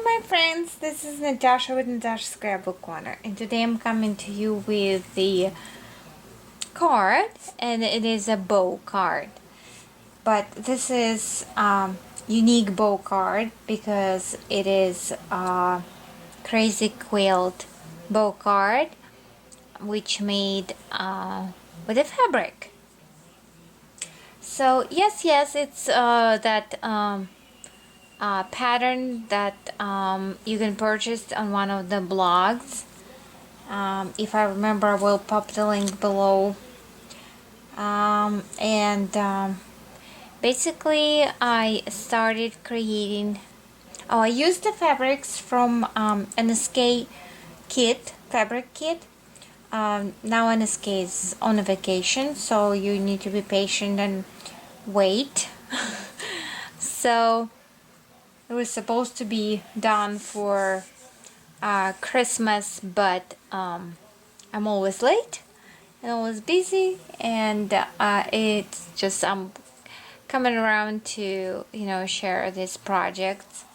Hello my friends, this is Natasha with Natasha'Scrapbookorner, and today I'm coming to you with the card, and it is a bow card. But this is unique bow card because it is a crazy quilt bow card which made with a fabric. So yes, it's that pattern that you can purchase on one of the blogs. If I remember, I will pop the link below. Basically, I started creating. I used the fabrics from NSK kit, fabric kit. Now NSK is on a vacation, so you need to be patient and wait. So it was supposed to be done for Christmas, but I'm always late and always busy, and it's just I'm coming around to share this project.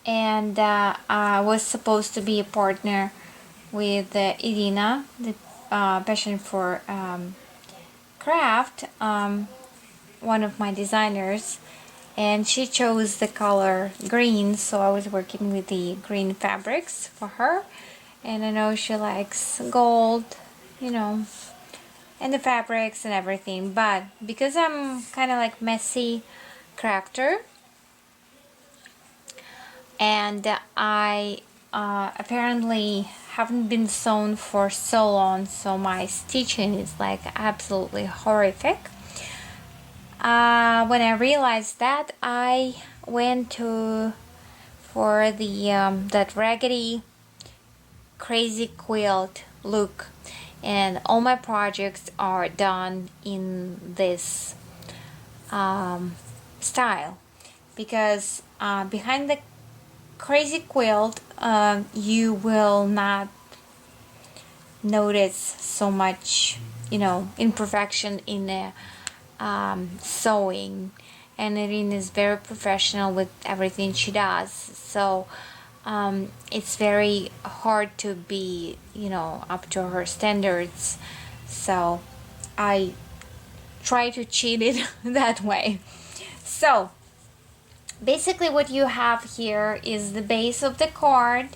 And I was supposed to be a partner with Irina, the passion for craft, one of my designers, and she chose the color green, so I was working with the green fabrics for her. And I know she likes gold, and the fabrics and everything, but because I'm kind of like messy crafter, and I apparently haven't been sewn for so long, so my stitching is like absolutely horrific. When I realized that, I went for the that raggedy crazy quilt look, and all my projects are done in this style, because behind the crazy quilt you will not notice so much imperfection in the sewing, and Irene is very professional with everything she does, so it's very hard to be up to her standards, so I try to cheat it that way. So basically what you have here is the base of the card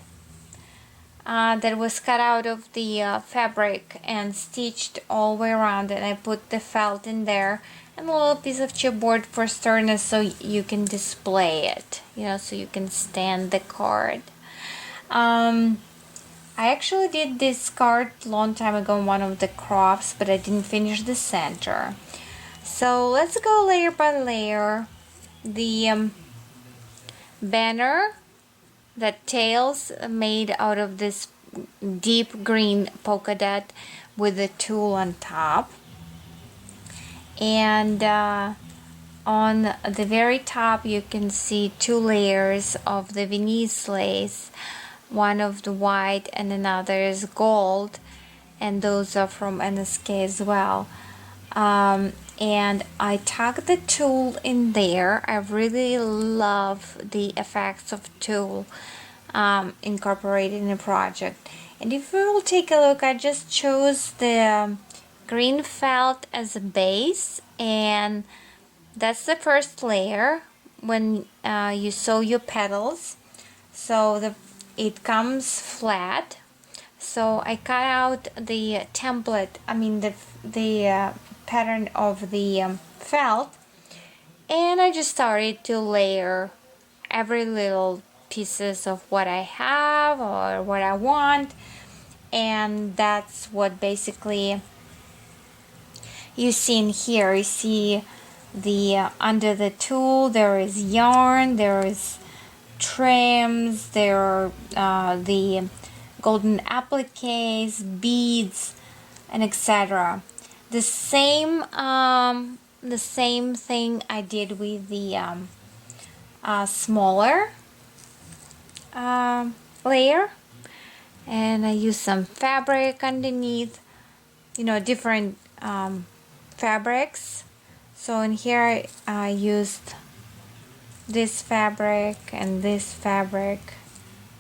that was cut out of the fabric and stitched all the way around, and I put the felt in there and a little piece of chipboard for sternness so you can display it, so you can stand the card. I actually did this card a long time ago in one of the crafts, but I didn't finish the center. So let's go layer by layer. The banner, that tails made out of this deep green polka dot with the tulle on top, and on the very top you can see two layers of the Venice lace, one of the white and another is gold, and those are from NSK as well. And I tucked the tulle in there. I really love the effects of tulle incorporated in the project. And if we will take a look, I just chose the green felt as a base, and that's the first layer when you sew your petals. So it comes flat. So I cut out the template, the pattern of the felt, and I just started to layer every little pieces of what I have or what I want, and that's what basically you see in here. You see the under the tulle there is yarn, there is trims, there are the golden appliques, beads, and etc. The same thing I did with the smaller layer, and I used some fabric underneath, different fabrics. So in here I used this fabric and this fabric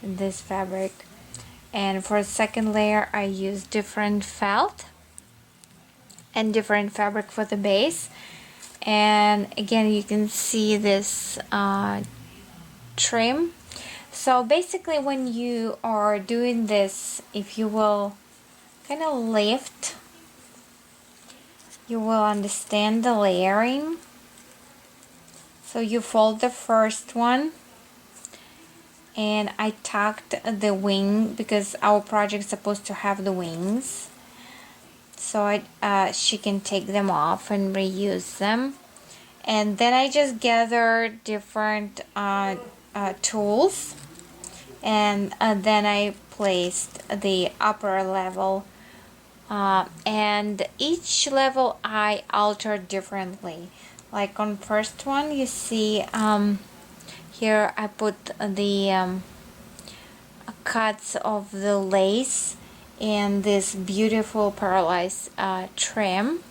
and this fabric. And for the second layer I use different felt and different fabric for the base. And again, you can see this trim. So basically when you are doing this, if you will kind of lift, you will understand the layering. So you fold the first one, and I tucked the wing because our project is supposed to have the wings, so she can take them off and reuse them. And then I just gathered different tools, and then I placed the upper level, and each level I altered differently. Like on first one, you see here I put the cuts of the lace and this beautiful pearlized trim.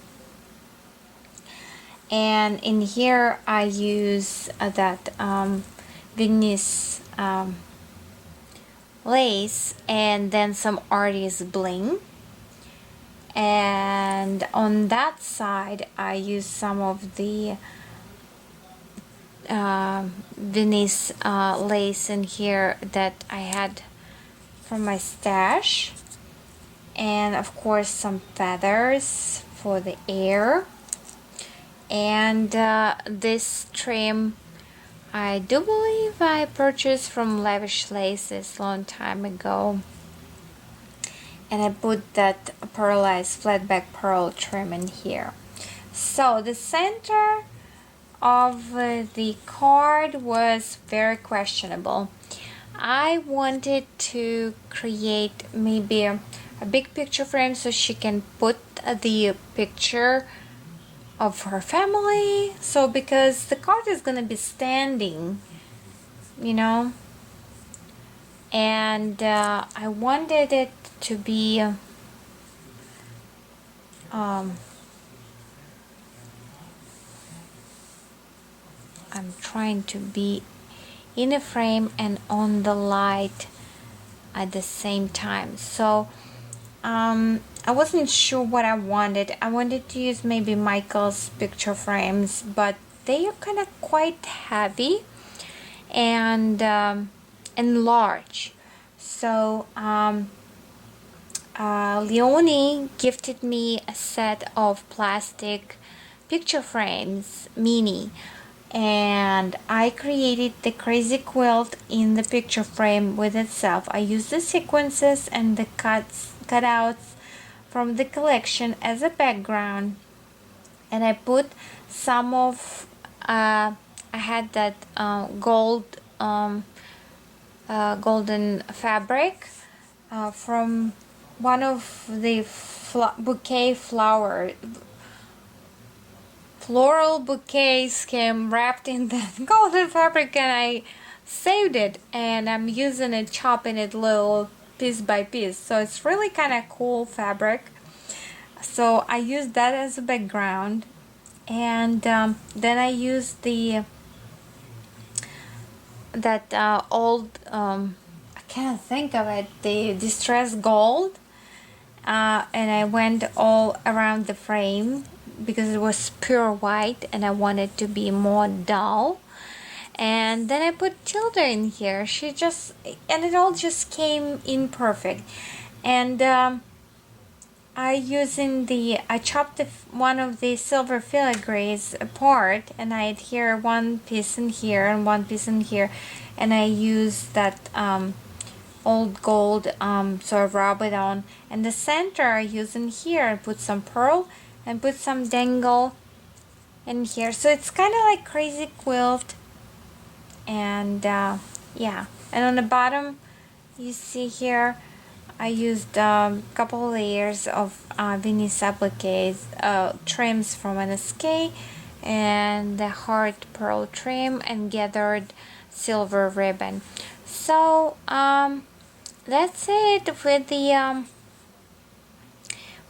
And in here I use that Venice lace and then some artist bling. And on that side I use some of the Venice lace in here that I had from my stash, and of course some feathers for the air. And this trim I do believe I purchased from Lavish Laces a long time ago, and I put that pearlized flat back pearl trim in here. So the center of the card was very questionable. I wanted to create maybe a big picture frame so she can put the picture of her family. So because the card is gonna be standing, you know, and I wanted it to be I'm trying to be in a frame and on the light at the same time. So I wasn't sure what I wanted. I wanted to use maybe Michael's picture frames, but they are kind of quite heavy and large. So Leonie gifted me a set of plastic picture frames, mini, and I created the crazy quilt in the picture frame with itself. I used the sequences and the cutouts from the collection as a background, and I put some of I had that golden fabric from one of the floral bouquets came wrapped in that golden fabric, and I saved it, and I'm using it, chopping it little piece by piece. So it's really kind of cool fabric. So I used that as a background, and then I used the old I can't think of it, the distressed gold, and I went all around the frame because it was pure white and I wanted to be more dull. And then I put Tilda in here. And it all just came in perfect. And I chopped one of the silver filigrees apart, and I had here one piece in here and one piece in here, and I used that old gold sort of rub it on. And the center I used in here, I put some pearl and put some dangle in here. So it's kind of like crazy quilt. And yeah, and on the bottom you see here I used a couple layers of Venice appliques, trims from NSK, and the heart pearl trim, and gathered silver ribbon. So that's it with the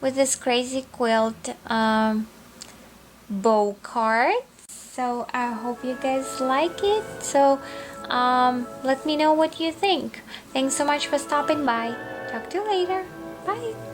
with this crazy quilt bow cards. So I hope you guys like it. So let me know what you think. Thanks so much for stopping by. Talk to you later. Bye.